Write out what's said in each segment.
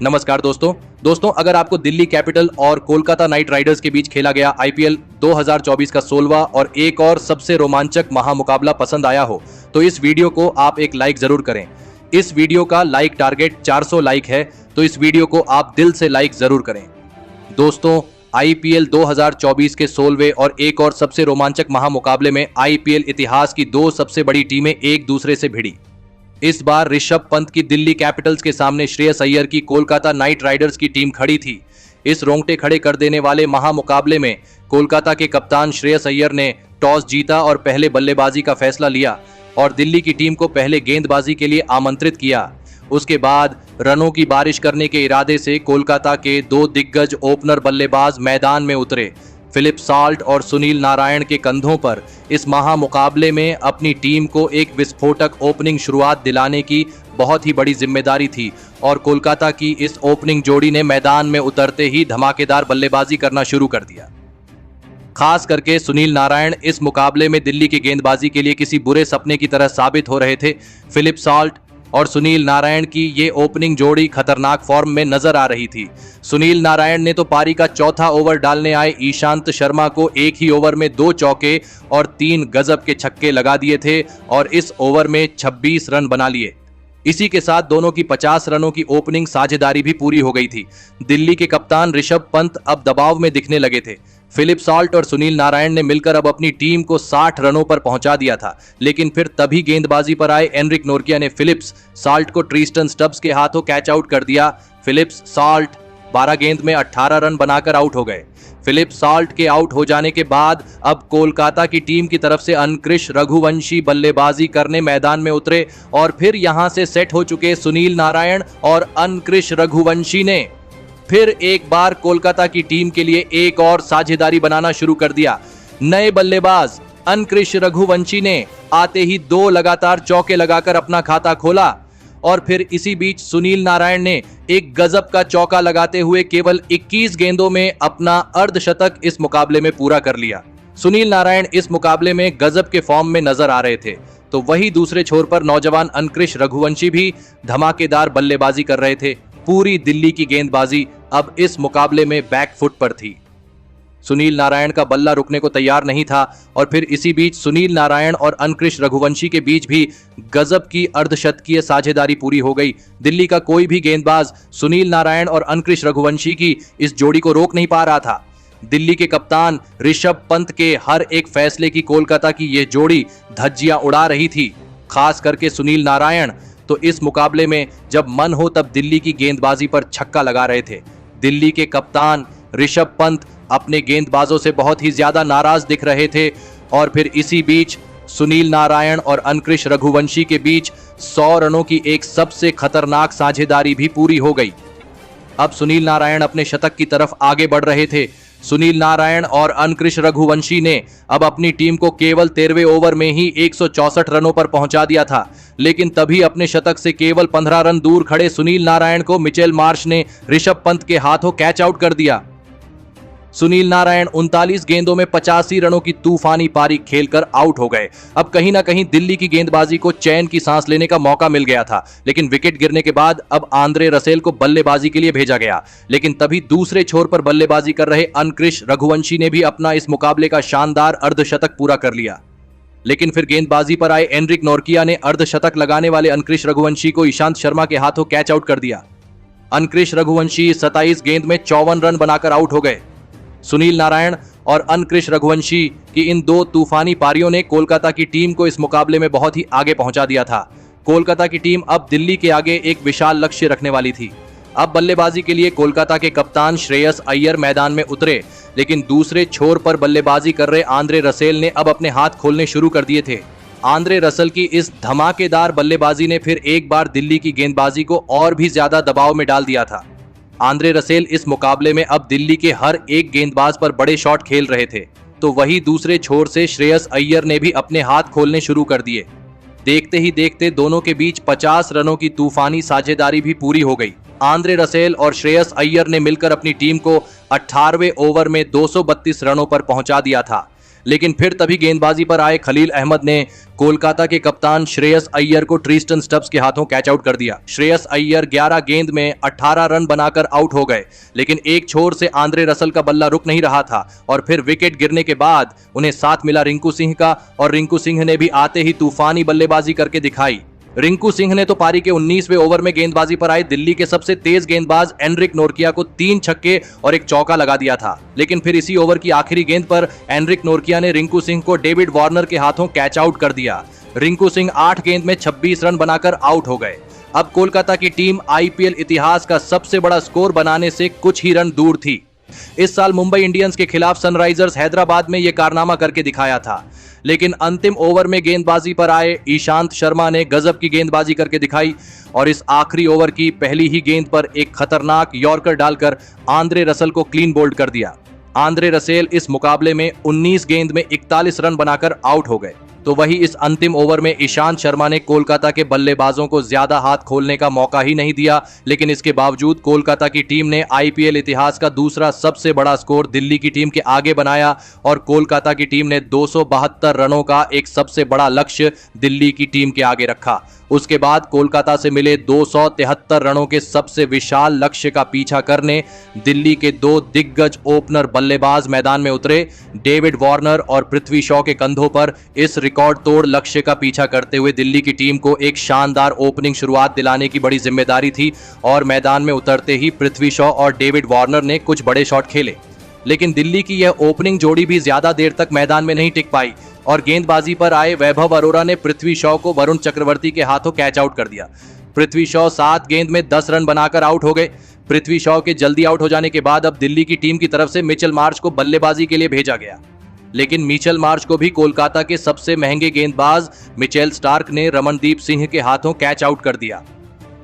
नमस्कार दोस्तों अगर आपको दिल्ली कैपिटल और कोलकाता नाइट राइडर्स के बीच खेला गया आईपीएल 2024 का 16वां और एक और सबसे रोमांचक महामुकाबला पसंद आया हो तो इस वीडियो को आप एक लाइक जरूर करें। इस वीडियो का लाइक टारगेट 400 लाइक है, तो इस वीडियो को आप दिल से लाइक जरूर करें। दोस्तों, आईपीएल 2024 के 16वें और एक और सबसे रोमांचक महामुकाबले में आईपीएल इतिहास की दो सबसे बड़ी टीमें एक दूसरे से भिड़ी। इस बार ऋषभ पंत की दिल्ली कैपिटल्स के सामने श्रेयस अय्यर की कोलकाता नाइट राइडर्स की टीम खड़ी थी। इस रोंगटे खड़े कर देने वाले महामुकाबले में कोलकाता के कप्तान श्रेयस अय्यर ने टॉस जीता और पहले बल्लेबाजी का फैसला लिया और दिल्ली की टीम को पहले गेंदबाजी के लिए आमंत्रित किया। उसके बाद रनों की बारिश करने के इरादे से कोलकाता के दो दिग्गज ओपनर बल्लेबाज मैदान में उतरे। फिलिप साल्ट और सुनील नारायण के कंधों पर इस महामुकाबले में अपनी टीम को एक विस्फोटक ओपनिंग शुरुआत दिलाने की बहुत ही बड़ी जिम्मेदारी थी और कोलकाता की इस ओपनिंग जोड़ी ने मैदान में उतरते ही धमाकेदार बल्लेबाजी करना शुरू कर दिया। खास करके सुनील नारायण इस मुकाबले में दिल्ली की गेंदबाजी के लिए किसी बुरे सपने की तरह साबित हो रहे थे। फिलिप साल्ट और सुनील नारायण की ये ओपनिंग जोड़ी खतरनाक फॉर्म में नजर आ रही थी। सुनील नारायण ने तो पारी का चौथा ओवर डालने आए ईशांत शर्मा को एक ही ओवर में 2 चौके और 3 गजब के छक्के लगा दिए थे और इस ओवर में 26 रन बना लिए। इसी के साथ दोनों की 50 रनों की ओपनिंग साझेदारी भी पूरी हो गई थी। दिल्ली के कप्तान ऋषभ पंत अब दबाव में दिखने लगे थे। फिलिप साल्ट और सुनील नारायण ने मिलकर अब अपनी टीम को 60 रनों पर पहुंचा दिया था, लेकिन फिर तभी गेंदबाजी पर आए एनरिक नोर्किया ने फिलिप्स साल्ट को ट्रिस्टन स्टब्स के हाथों कैच आउट कर दिया। फिलिप्स साल्ट 12 गेंद में 18 रन बनाकर आउट हो गए। फिलिप साल्ट के आउट हो जाने के बाद अब कोलकाता की टीम की तरफ से अंकृश रघुवंशी बल्लेबाजी करने मैदान में उतरे और फिर यहां से सेट हो चुके सुनील नारायण और अंकृश रघुवंशी ने फिर एक बार कोलकाता की टीम के लिए एक और साझेदारी बनाना शुरू कर दिया। नए बल्लेबाज अंकृश रघुवंशी ने आते ही 2 लगातार चौके लगाकर अपना खाता खोला और फिर इसी बीच सुनील नारायण ने एक गजब का चौका लगाते हुए केवल 21 गेंदों में अपना अर्धशतक इस मुकाबले में पूरा कर लिया। सुनील नारायण इस मुकाबले में गजब के फॉर्म में नजर आ रहे थे, तो वही दूसरे छोर पर नौजवान अंकृश रघुवंशी भी धमाकेदार बल्लेबाजी कर रहे थे। पूरी दिल्ली की गेंदबाजी अब इस मुकाबले में बैकफुट पर थी। सुनील नारायण का बल्ला रुकने को तैयार नहीं था और फिर इसी बीच सुनील नारायण और अंकृश रघुवंशी के बीच भी गजब की अर्धशतकीय साझेदारी पूरी हो गई। दिल्ली का कोई भी गेंदबाज सुनील नारायण और अंकृश रघुवंशी की इस जोड़ी को रोक नहीं पा रहा था। दिल्ली के कप्तान ऋषभ पंत के हर एक फैसले की कोलकाता की यह जोड़ी धज्जियां उड़ा रही थी। खास करके सुनील नारायण तो इस मुकाबले में जब मन हो तब दिल्ली की गेंदबाजी पर छक्का लगा रहे थे। दिल्ली के कप्तान ऋषभ पंत अपने गेंदबाजों से बहुत ही ज्यादा नाराज दिख रहे थे और फिर इसी बीच सुनील नारायण और अंकृश रघुवंशी के बीच 100 रनों की एक सबसे खतरनाक साझेदारी भी पूरी हो गई। अब सुनील नारायण अपने शतक की तरफ आगे बढ़ रहे थे। सुनील नारायण और अंकृश रघुवंशी ने अब अपनी टीम को केवल 13वें ओवर में ही 164 रनों पर पहुंचा दिया था, लेकिन तभी अपने शतक से केवल 15 रन दूर खड़े सुनील नारायण को मिचेल मार्श ने ऋषभ पंत के हाथों कैच आउट कर दिया। सुनील नारायण 39 गेंदों में 85 रनों की तूफानी पारी खेलकर आउट हो गए। अब कहीं ना कहीं दिल्ली की गेंदबाजी को चैन की सांस लेने का मौका मिल गया था, लेकिन विकेट गिरने के बाद अब आंद्रे रसेल को बल्लेबाजी के लिए भेजा गया। लेकिन तभी दूसरे छोर पर बल्लेबाजी कर रहे अंकृश रघुवंशी ने भी अपना इस मुकाबले का शानदार अर्धशतक पूरा कर लिया। लेकिन फिर गेंदबाजी पर आए एनरिक नोर्किया ने अर्धशतक लगाने वाले अंकृश रघुवंशी को ईशांत शर्मा के हाथों कैच आउट कर दिया। अंकृश रघुवंशी 27 गेंद में 54 रन बनाकर आउट हो गए। सुनील नारायण और अंकृश रघुवंशी की इन 2 तूफानी पारियों ने कोलकाता की टीम को इस मुकाबले में बहुत ही आगे पहुंचा दिया था। कोलकाता की टीम अब दिल्ली के आगे एक विशाल लक्ष्य रखने वाली थी। अब बल्लेबाजी के लिए कोलकाता के कप्तान श्रेयस अय्यर मैदान में उतरे, लेकिन दूसरे छोर पर बल्लेबाजी कर रहे आंद्रे रसेल ने अब अपने हाथ खोलने शुरू कर दिए थे। आंद्रे रसेल की इस धमाकेदार बल्लेबाजी ने फिर एक बार दिल्ली की गेंदबाजी को और भी ज्यादा दबाव में डाल दिया था। आंद्रे रसेल इस मुकाबले में अब दिल्ली के हर एक गेंदबाज पर बड़े शॉट खेल रहे थे, तो वही दूसरे छोर से श्रेयस अय्यर ने भी अपने हाथ खोलने शुरू कर दिए। देखते ही देखते दोनों के बीच 50 रनों की तूफानी साझेदारी भी पूरी हो गई। आंद्रे रसेल और श्रेयस अय्यर ने मिलकर अपनी टीम को 18वें ओवर में 232 रनों पर पहुंचा दिया था। लेकिन फिर तभी गेंदबाजी पर आए खलील अहमद ने कोलकाता के कप्तान श्रेयस अय्यर को ट्रिस्टन स्टब्स के हाथों कैच आउट कर दिया। श्रेयस अय्यर 11 गेंद में 18 रन बनाकर आउट हो गए, लेकिन एक छोर से आंद्रे रसल का बल्ला रुक नहीं रहा था और फिर विकेट गिरने के बाद उन्हें साथ मिला रिंकू सिंह का, और रिंकू सिंह ने भी आते ही तूफानी बल्लेबाजी करके दिखाई। रिंकू सिंह ने तो पारी के 19वें ओवर में गेंदबाजी पर आए दिल्ली के सबसे तेज गेंदबाज एनरिक नोरकिया को 3 छक्के और एक चौका लगा दिया था, लेकिन फिर इसी ओवर की आखिरी गेंद पर एनरिक नोरकिया ने रिंकू सिंह को डेविड वार्नर के हाथों कैच आउट कर दिया। रिंकू सिंह 8 गेंद में 26 रन बनाकर आउट हो गए। अब कोलकाता की टीम आईपीएल इतिहास का सबसे बड़ा स्कोर बनाने से कुछ ही रन दूर थी। इस साल मुंबई इंडियंस के खिलाफ सनराइजर्स हैदराबाद में यह कारनामा करके दिखाया था, लेकिन अंतिम ओवर में गेंदबाजी पर आए ईशांत शर्मा ने गजब की गेंदबाजी करके दिखाई और इस आखिरी ओवर की पहली ही गेंद पर एक खतरनाक यॉर्कर डालकर आंद्रे रसल को क्लीन बोल्ड कर दिया। आंद्रे रसेल इस मुकाबले में 19 गेंद में 41 रन बनाकर आउट हो गए। तो वही इस अंतिम ओवर में ईशांत शर्मा ने कोलकाता के बल्लेबाजों को ज्यादा हाथ खोलने का मौका ही नहीं दिया, लेकिन इसके बावजूद कोलकाता की टीम ने आईपीएल इतिहास का दूसरा सबसे बड़ा स्कोर दिल्ली की टीम के आगे बनाया और कोलकाता की टीम ने 272 रनों का एक सबसे बड़ा लक्ष्य दिल्ली की टीम के आगे रखा। उसके बाद कोलकाता से मिले 273 रनों के सबसे विशाल लक्ष्य का पीछा करने दिल्ली के 2 दिग्गज ओपनर बल्लेबाज मैदान में उतरे। डेविड वार्नर और पृथ्वी शॉ के कंधों पर इस रिकॉर्ड तोड़ लक्ष्य का पीछा करते हुए दिल्ली की टीम को एक शानदार ओपनिंग शुरुआत दिलाने की बड़ी जिम्मेदारी थी और मैदान में उतरते ही पृथ्वी शॉ और डेविड वार्नर ने कुछ बड़े शॉट खेले, लेकिन दिल्ली की यह ओपनिंग जोड़ी भी ज्यादा देर तक मैदान में नहीं टिक पाई और गेंदबाजी पर आए वैभव अरोरा ने पृथ्वी शॉ को वरुण चक्रवर्ती के हाथों कैच आउट कर दिया। पृथ्वी शॉ 7 गेंद में 10 रन बनाकर आउट हो गए। पृथ्वी शॉ के जल्दी आउट हो जाने के बाद अब दिल्ली की टीम की तरफ से मिचेल मार्श को बल्लेबाजी के लिए भेजा गया, लेकिन मिचेल मार्श को भी कोलकाता के सबसे महंगे गेंदबाज मिचेल स्टार्क ने रमनदीप सिंह के हाथों कैच आउट कर दिया।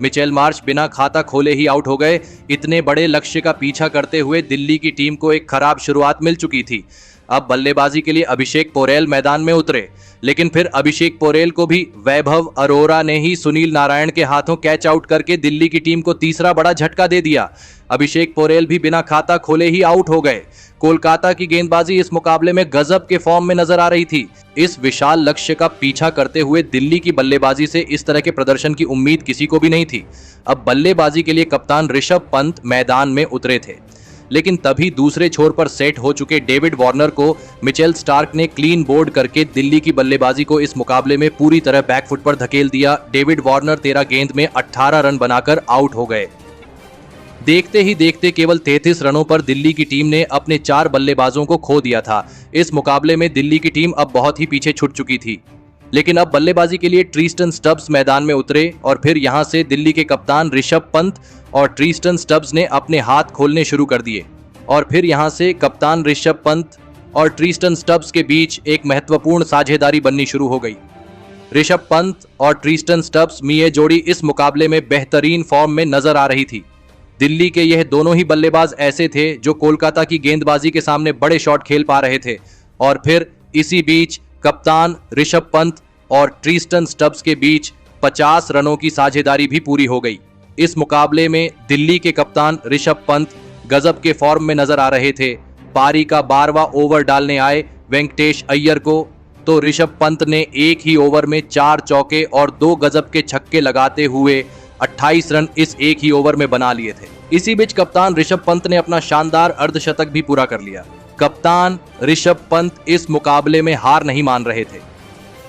मिचेल मार्श बिना खाता खोले ही आउट हो गए। इतने बड़े लक्ष्य का पीछा करते हुए दिल्ली की टीम को एक खराब शुरुआत मिल चुकी थी। अब बल्लेबाजी के लिए अभिषेक पोरेल मैदान में उतरे, लेकिन फिर अभिषेक पोरेल को भी वैभव अरोरा ने ही सुनील नारायण के हाथों कैच आउट करके दिल्ली की टीम को तीसरा बड़ा झटका दे दिया। अभिषेक पोरेल भी बिना खाता खोले ही आउट हो गए। कोलकाता की गेंदबाजी इस मुकाबले में गजब के फॉर्म में नजर आ रही थी। इस विशाल लक्ष्य का पीछा करते हुए दिल्ली की बल्लेबाजी से इस तरह के प्रदर्शन की उम्मीद किसी को भी नहीं थी। अब बल्लेबाजी के लिए कप्तान ऋषभ पंत मैदान में उतरे थे, लेकिन तभी दूसरे छोर पर सेट हो चुके डेविड वार्नर को मिचेल स्टार्क ने क्लीन बोल्ड करके दिल्ली की बल्लेबाजी को इस मुकाबले में पूरी तरह बैकफुट पर धकेल दिया। डेविड वार्नर 13 गेंद में 18 रन बनाकर आउट हो गए। देखते ही देखते केवल 33 रनों पर दिल्ली की टीम ने अपने 4 बल्लेबाजों को खो दिया था। इस मुकाबले में दिल्ली की टीम अब बहुत ही पीछे छूट चुकी थी, लेकिन अब बल्लेबाजी के लिए ट्रिस्टन स्टब्स मैदान में उतरे और फिर यहां से दिल्ली के कप्तान ऋषभ पंत और ट्रिस्टन स्टब्स ने अपने हाथ खोलने शुरू कर दिए और फिर यहां से कप्तान ऋषभ पंत और ट्रिस्टन स्टब्स के बीच एक महत्वपूर्ण साझेदारी बननी शुरू हो गई। ऋषभ पंत और ट्रिस्टन स्टब्स में ये जोड़ी इस मुकाबले में बेहतरीन फॉर्म में नजर आ रही थी। दिल्ली के यह दोनों ही बल्लेबाज ऐसे थे जो कोलकाता की गेंदबाजी के सामने बड़े शॉट खेल पा रहे थे और फिर इसी बीच कप्तान ऋषभ पंत और ट्रिस्टन स्टब्स के बीच 50 रनों की साझेदारी भी पूरी हो गई। इस मुकाबले में दिल्ली के कप्तान ऋषभ पंत गजब के फॉर्म में नजर आ रहे थे। पारी का 12वां ओवर डालने आए वेंकटेश अय्यर को तो ऋषभ पंत ने एक ही ओवर में 4 चौके और 2 गजब के छक्के लगाते हुए 28 रन इस एक ही ओवर में बना लिए थे। इसी बीच कप्तान ऋषभ पंत ने अपना शानदार अर्धशतक भी पूरा कर लिया। कप्तान ऋषभ पंत इस मुकाबले में हार नहीं मान रहे थे,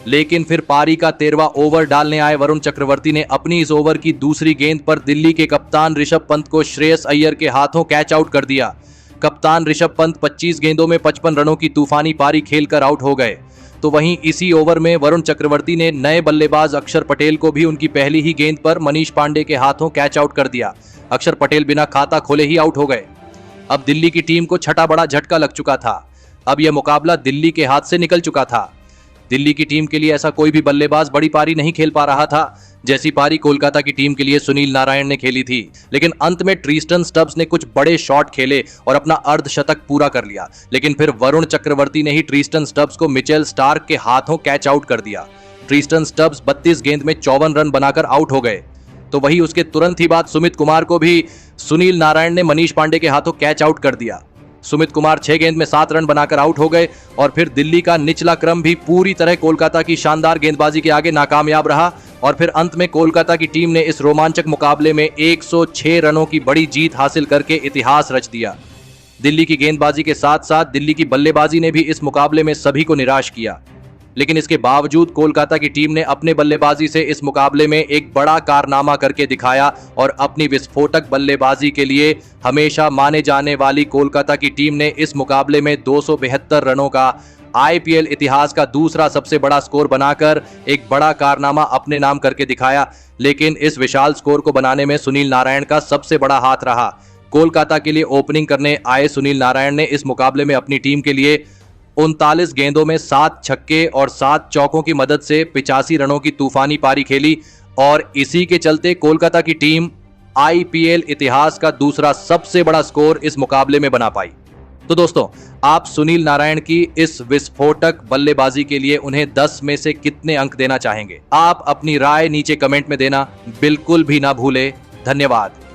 लेकिन फिर पारी का 13वां ओवर डालने आए वरुण चक्रवर्ती ने अपनी इस ओवर की दूसरी गेंद पर दिल्ली के कप्तान ऋषभ पंत को श्रेयस अय्यर के हाथों कैच आउट कर दिया। कप्तान ऋषभ पंत 25 गेंदों में 55 रनों की तूफानी पारी खेलकर आउट हो गए। तो वहीं इसी ओवर में वरुण चक्रवर्ती ने नए बल्लेबाज अक्षर पटेल को भी उनकी पहली ही गेंद पर मनीष पांडे के हाथों कैच आउट कर दिया। अक्षर पटेल बिना खाता खोले ही आउट हो गए। अब दिल्ली की टीम को छठा बड़ा झटका लग चुका था। अब यह मुकाबला दिल्ली के हाथ से निकल चुका था। दिल्ली की टीम के लिए ऐसा कोई भी बल्लेबाज बड़ी पारी नहीं खेल पा रहा था जैसी पारी कोलकाता की टीम के लिए सुनील नारायण ने खेली थी, लेकिन अंत में ट्रिस्टन स्टब्स ने कुछ बड़े शॉट खेले और अपना अर्धशतक पूरा कर लिया। लेकिन फिर वरुण चक्रवर्ती ने ही ट्रिस्टन स्टब्स को मिचेल स्टार्क के हाथों कैच आउट कर दिया। ट्रिस्टन स्टब्स 32 गेंद में 54 रन बनाकर आउट हो गए। तो वही उसके तुरंत ही बाद सुमित कुमार को भी सुनील नारायण ने मनीष पांडे के हाथों कैच आउट कर दिया। सुमित कुमार 6 गेंद में 7 रन बनाकर आउट हो गए और फिर दिल्ली का निचला क्रम भी पूरी तरह कोलकाता की शानदार गेंदबाजी के आगे नाकामयाब रहा और फिर अंत में कोलकाता की टीम ने इस रोमांचक मुकाबले में 106 रनों की बड़ी जीत हासिल करके इतिहास रच दिया। दिल्ली की गेंदबाजी के साथ साथ दिल्ली की बल्लेबाजी ने भी इस मुकाबले में सभी को निराश किया, लेकिन इसके बावजूद कोलकाता की टीम ने अपने बल्लेबाजी से इस मुकाबले में एक बड़ा कारनामा करके दिखाया और अपनी विस्फोटक बल्लेबाजी के लिए हमेशा माने जाने वाली कोलकाता की टीम ने इस मुकाबले में 272 रनों का आईपीएल इतिहास का दूसरा सबसे बड़ा स्कोर बनाकर एक बड़ा कारनामा अपने नाम करके दिखाया। लेकिन इस विशाल स्कोर को बनाने में सुनील नारायण का सबसे बड़ा हाथ रहा। कोलकाता के लिए ओपनिंग करने आए सुनील नारायण ने इस मुकाबले में अपनी टीम के लिए 39 गेंदों में 7 छक्के और 7 चौकों की मदद से 85 रनों की तूफानी पारी खेली और इसी के चलते कोलकाता की टीम आईपीएल इतिहास का दूसरा सबसे बड़ा स्कोर इस मुकाबले में बना पाई। तो दोस्तों, आप सुनील नारायण की इस विस्फोटक बल्लेबाजी के लिए उन्हें 10 में से कितने अंक देना चाहेंगे? आप अपनी राय नीचे कमेंट में देना बिल्कुल भी ना भूले। धन्यवाद।